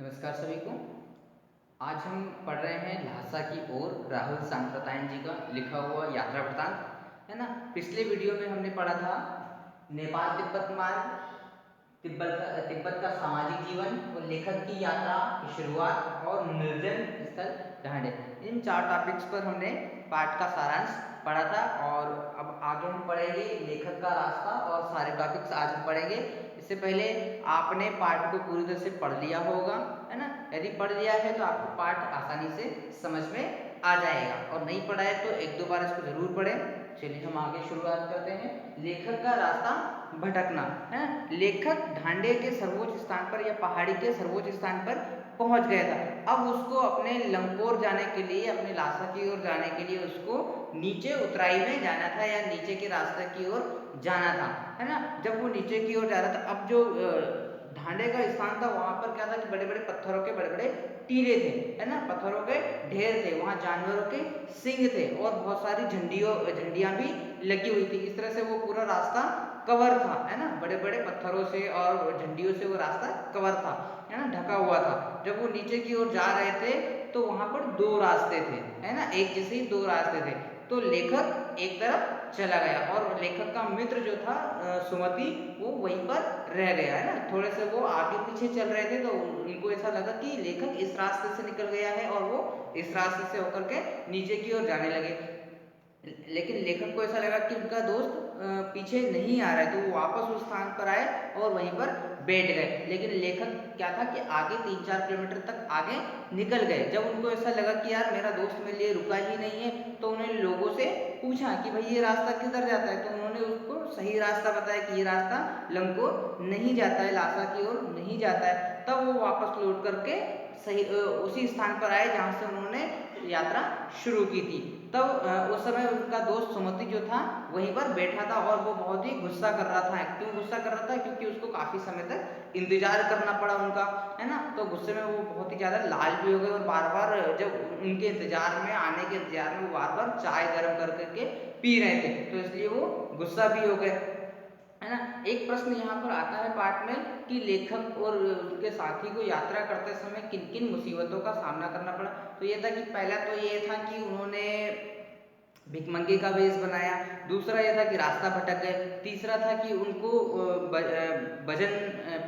नमस्कार सभी को। आज हम पढ़ रहे हैं ल्हासा की ओर राहुल सांप्रतायन जी का लिखा हुआ यात्रा वृतांत, है ना। पिछले वीडियो में हमने पढ़ा था नेपाल तिब्बत मार्ग, तिब्बत का सामाजिक जीवन और लेखक की यात्रा की शुरुआत और निर्जन स्थल ढांढे। इन चार टॉपिक्स पर हमने पाठ का सारांश पढ़ा था और अब आगे हम पढ़ेंगे लेखक का रास्ता और सारे टॉपिक्स आज हम पढ़ेंगे। इससे पहले आपने पाठ को पूरी तरह से पढ़ लिया होगा, है ना। यदि पढ़ लिया है तो आपको पाठ आसानी से समझ में आ जाएगा और नहीं पढ़ा है तो एक दो बार इसको जरूर पढ़ें। चलिए हम आगे शुरुआत करते हैं। लेखक का रास्ता भटकना, है। लेखक ढांडे के सर्वोच्च स्थान पर या पहाड़ी के सर्वोच्च स्थान पर पहुंच गया था। अब उसको अपने लंकोर जाने के लिए, अपने ल्हासा की ओर जाने के लिए उसको नीचे उतराई में जाना था या नीचे के रास्ते की ओर जाना था, है ना। जब वो नीचे की ओर जा रहा था, अब जो ढांडे का स्थान था वहां पर क्या था कि बड़े बड़े पत्थरों के बड़े बड़े टीले थे, है ना। पत्थरों के ढेर थे, वहां जानवरों के सिंग थे और बहुत सारी झंडियां भी लगी हुई थी। इस तरह से वो पूरा रास्ता कवर था, है ना। बड़े बड़े पत्थरों से और झंडियों से वो रास्ता कवर था, है ना, ढका हुआ था। जब वो नीचे की ओर जा रहे थे तो वहां पर दो रास्ते थे, है ना, एक जैसे ही दो रास्ते थे। तो लेखक एक तरफ चला गया और लेखक का मित्र जो था सुमति, वो वहीं पर रह गया, है ना। थोड़े से वो आगे पीछे चल रहे थे तो उनको ऐसा लगा कि लेखक इस रास्ते से निकल गया है और वो इस रास्ते से होकर के नीचे की ओर जाने लगे। लेकिन लेखक को ऐसा लगा कि उनका दोस्त पीछे नहीं आ रहा है, तो वो वापस उस स्थान पर आए और वहीं पर बैठ गए। लेकिन लेखक क्या था कि आगे 3-4 किलोमीटर तक आगे निकल गए। जब उनको ऐसा लगा कि यार मेरा दोस्त मेरे लिए रुका ही नहीं है, तो उन्होंने लोगों से पूछा कि भाई ये रास्ता किधर जाता है। तो उन्होंने उसको सही रास्ता बताया कि ये रास्ता लंकोर नहीं जाता है, ल्हासा की ओर नहीं जाता है। तब वो वापस लौट करके सही उसी स्थान पर आए जहाँ से उन्होंने यात्रा शुरू की थी। तब उस समय उनका दोस्त सुमति जो था वहीं पर बैठा था और वो बहुत ही गुस्सा कर रहा था। क्यों गुस्सा कर रहा था? क्योंकि उसको काफी समय तक इंतजार करना पड़ा उनका, है ना। तो गुस्से में वो बहुत ही ज्यादा लाल भी हो गए और बार बार जब उनके इंतजार में आने के इंतजार में वो बार बार चाय गर्म कर करके पी रहे थे, तो इसलिए वो गुस्सा भी हो गए, है ना। एक प्रश्न यहाँ पर आता है पाठ में कि लेखक और उनके साथी को यात्रा करते समय किन किन मुसीबतों का सामना करना पड़ा। तो ये था कि पहला तो ये था कि उन्होंने भिखमंगे का वेश बनाया। दूसरा यह था कि रास्ता भटक गए। तीसरा था कि उनको वजन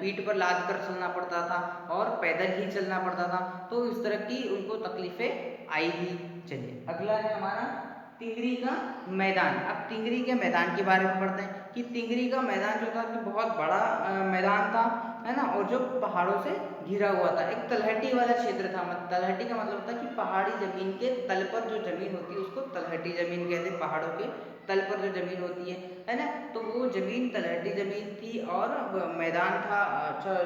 पीठ पर लाद कर चलना पड़ता था और पैदल ही चलना पड़ता था। तो इस तरह की उनको तकलीफें आई थी। चलिए अगला है हमारा तिंगरी का मैदान। अब तिंगरी के मैदान के बारे में पढ़ते हैं कि तिंगरी का मैदान जो था कि बहुत बड़ा मैदान था, है ना, और जो पहाड़ों से घिरा हुआ था। एक तलहटी वाला क्षेत्र था। तलहटी का मतलब होता है कि पहाड़ी जमीन के तल पर जो जमीन होती है उसको तलहटी जमीन कहते हैं। पहाड़ों के तल पर जो जमीन होती है ना। तो वो जमीन तलहटी जमीन थी और मैदान था, अच्छा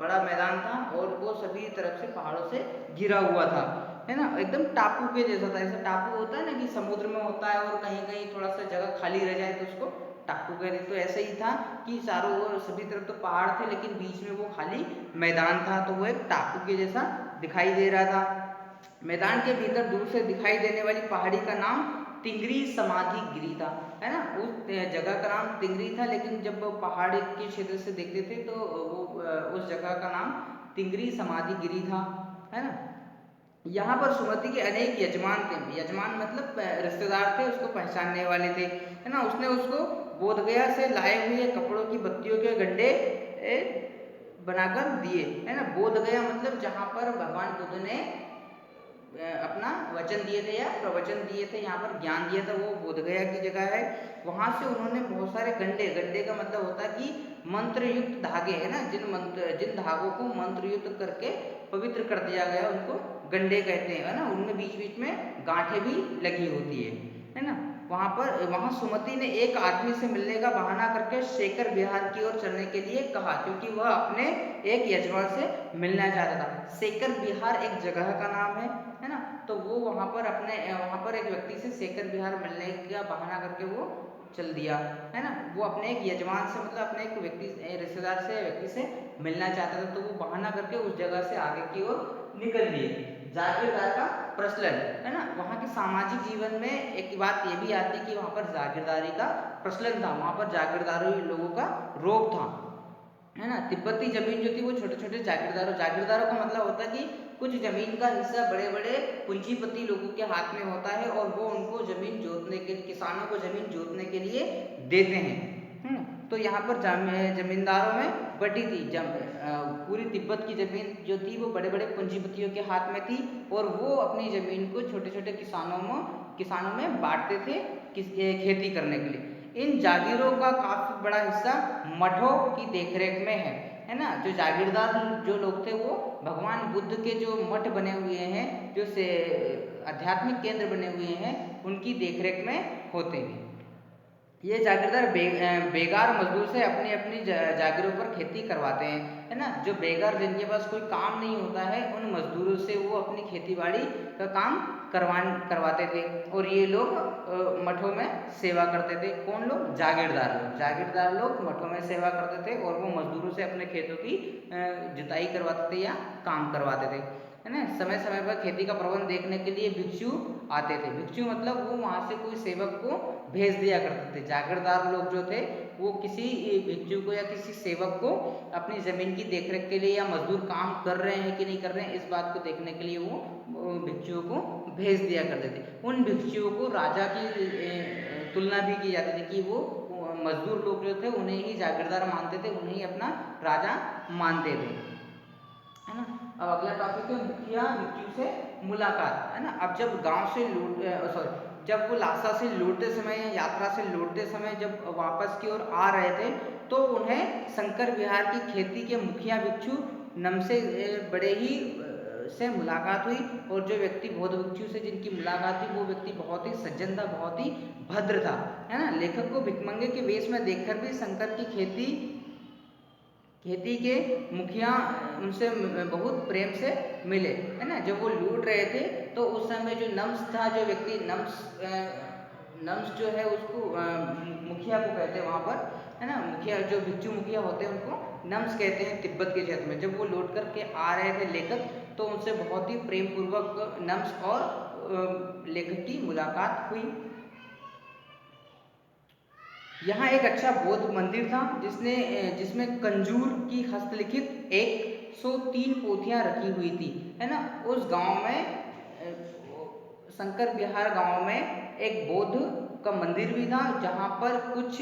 बड़ा मैदान था और वो सभी तरफ से पहाड़ों से घिरा हुआ था, है ना। एकदम टापू के जैसा था। जैसे टापू होता है ना कि समुद्र में होता है और कहीं कहीं थोड़ा सा जगह खाली रह जाए तो उसको टापू कहते हैं। तो ऐसे ही था कि चारों ओर सभी तरफ तो पहाड़ थे लेकिन बीच में वो खाली मैदान था, तो वो एक टापू के जैसा दिखाई दे रहा था। मैदान के भीतर दूर से दिखाई देने वाली पहाड़ी का नाम तिंगरी समाधि गिरी था, है ना। उस जगह का नाम तिंगरी था, लेकिन जब पहाड़ के क्षेत्र से देखते थे तो वो उस जगह का नाम तिंगरी समाधि गिरी था, है ना। यहाँ पर सुमति के अनेक यजमान थे। यजमान मतलब रिश्तेदार थे, उसको पहचानने वाले थे, है ना। उसने उसको बोधगया से लाए हुए कपड़ों की बत्तियों के गड्ढे बनाकर दिए, है ना। बोधगया मतलब जहाँ पर भगवान बुद्ध ने अपना वचन दिए थे या प्रवचन दिए थे, यहाँ पर ज्ञान दिया था, वो बोधगया की जगह है। वहां से उन्होंने बहुत सारे गंडे, गंडे का मतलब होता है कि मंत्र युक्त धागे, है ना। जिन धागों को मंत्र युक्त करके पवित्र कर दिया गया उनको गंडे कहते हैं, है ना। उनमें बीच बीच में गांठें भी लगी होती है ना। वहां सुमति ने एक आदमी से मिलने का बहाना करके शेखर बिहार की ओर चलने के लिए कहा, क्योंकि वह अपने एक यजमान से मिलना चाहता था। शेखर बिहार एक जगह का नाम है ना। तो वो वहां पर एक व्यक्ति से शेखर बिहार मिलने का बहाना करके वो चल दिया, है ना। वो अपने एक यजमान से मतलब अपने एक व्यक्ति से मिलना चाहता था, तो वो बहाना करके उस जगह से आगे की ओर निकल लिए। जागीरदार का प्रचलन, है ना। वहाँ के सामाजिक जीवन में एक बात ये भी आती है कि वहाँ पर जागीरदारी का प्रचलन था। वहाँ पर जागीरदारी लोगों का रोग था, है ना। तिब्बती जमीन जो थी वो छोटे छोटे जागीरदारों, जागीरदारों का मतलब होता है कि कुछ जमीन का हिस्सा बड़े बड़े पूंजीपति लोगों के हाथ में होता है और वो उनको जमीन जोतने के, किसानों को जमीन जोतने के लिए देते हैं। तो यहाँ पर जमींदारों में बटी थी, पूरी तिब्बत की जमीन जो थी वो बड़े बड़े पूंजीपतियों के हाथ में थी और वो अपनी जमीन को छोटे छोटे किसानों में बांटते थे खेती करने के लिए। इन जागीरों का काफी बड़ा हिस्सा मठों की देखरेख में है ना। जो जागीरदार जो लोग थे वो भगवान बुद्ध के जो मठ बने हुए हैं, जो से आध्यात्मिक केंद्र बने हुए हैं, उनकी देखरेख में होते हैं। ये जागीरदार बेगार मजदूर से अपनी अपनी जागीरों पर खेती करवाते हैं, है ना। जो बेगार जिनके पास कोई काम नहीं होता है, उन मजदूरों से वो अपनी खेती बाड़ी का काम करवाते थे और ये लोग मठों में सेवा करते थे। कौन लोग? जागीरदार लोग मठों में सेवा करते थे और वो मजदूरों से अपने खेतों की जुताई करवाते थे या काम करवाते थे, है ना। समय समय पर खेती का प्रबंध देखने के लिए भिक्षु आते थे। भिक्षु मतलब वो वहाँ से कोई सेवक को भेज दिया करते थे। जागीरदार लोग जो थे वो किसी भिक्षु को या किसी सेवक को अपनी जमीन की देखरेख के लिए या मजदूर काम कर रहे हैं कि नहीं कर रहे हैं, इस बात को देखने के लिए वो भिक्षुओं को भेज दिया करते थे। उन भिक्षुओं को राजा की तुलना भी की जाती थी कि वो मजदूर लोग जो थे उन्हें ही जागीरदार मानते थे, उन्हें ही अपना राजा मानते थे, है ना। अब अगला टॉपिक है मुखिया भिक्षु से मुलाकात, है ना। अब जब गांव से जब वो लासा से लौटते समय या यात्रा से लौटते समय जब वापस की ओर आ रहे थे तो उन्हें शंकर विहार की खेती के मुखिया भिक्षु नमसे बड़े ही से मुलाकात हुई और जो व्यक्ति बौद्ध भिक्षु से जिनकी मुलाकात हुई वो व्यक्ति बहुत ही सज्जन था, बहुत ही भद्र था, है ना। लेखक को भिखमंगे के वेश में देखकर भी शंकर की खेती के मुखिया उनसे बहुत प्रेम से मिले, है ना। जब वो लूट रहे थे तो उस समय जो नम्स था, जो व्यक्ति नम्स जो है उसको मुखिया को कहते हैं वहाँ पर, है ना। मुखिया जो भिक्षु मुखिया होते हैं उनको नम्स कहते हैं तिब्बत के क्षेत्र में। जब वो लौट करके आ रहे थे लेखक तो उनसे बहुत ही प्रेम पूर्वक नम्स और लेखक की मुलाकात हुई। यहाँ एक अच्छा बौद्ध मंदिर था जिसमें कंजूर की हस्तलिखित 103 पोथियां रखी हुई थी, है ना। उस गांव में शंकर विहार गांव में एक बौद्ध का मंदिर भी था जहाँ पर कुछ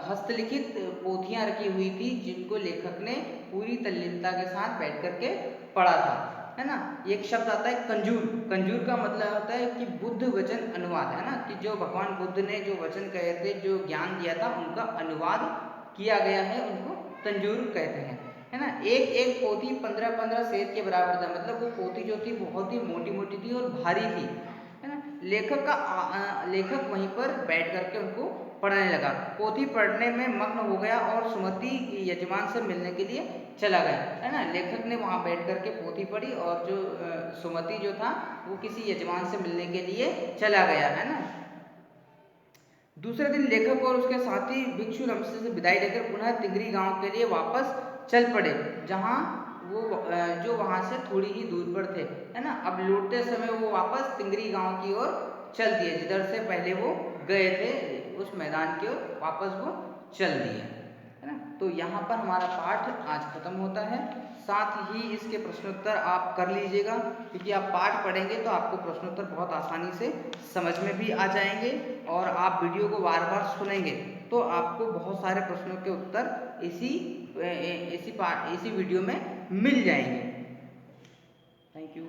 हस्तलिखित पोथियां रखी हुई थी जिनको लेखक ने पूरी तल्लीनता के साथ बैठ करके पढ़ा था, है ना। एक शब्द आता है कंजूर। कंजूर का मतलब होता है कि बुद्ध वचन अनुवाद, है ना, कि जो भगवान बुद्ध ने जो वचन कहे थे, जो ज्ञान दिया था, उनका अनुवाद किया गया है, उनको कंजूर कहते हैं, है ना। एक एक पोथी 15-15 सेर के बराबर था, मतलब वो पोथी जो थी बहुत ही मोटी मोटी थी और भारी थी, है ना। लेखक वहीं पर बैठ करके उनको पढ़ने लगा। पोथी पढ़ने में मग्न हो गया और सुमति यजमान से मिलने के लिए चला गया, है ना। लेखक ने वहां बैठ करके पोथी पढ़ी और जो सुमति जो था वो किसी यजमान से मिलने के लिए चला गया, है ना। दूसरे दिन लेखक और उसके साथी भिक्षु नमसे से विदाई लेकर पुनः तिंगरी गांव के लिए वापस चल पड़े, जहां वो जो वहां से थोड़ी ही दूर पर थे, है ना। अब लौटते समय वो वापस तिंगरी गांव की ओर चल दिए, जिधर से पहले वो गए थे उस मैदान की ओर वापस वो चल दिए, है ना। तो यहाँ पर हमारा पाठ आज खत्म होता है। साथ ही इसके प्रश्नोत्तर आप कर लीजिएगा, क्योंकि आप पाठ पढ़ेंगे तो आपको प्रश्नोत्तर बहुत आसानी से समझ में भी आ जाएंगे और आप वीडियो को बार बार सुनेंगे तो आपको बहुत सारे प्रश्नों के उत्तर इसी वीडियो में मिल जाएंगे। Thank you.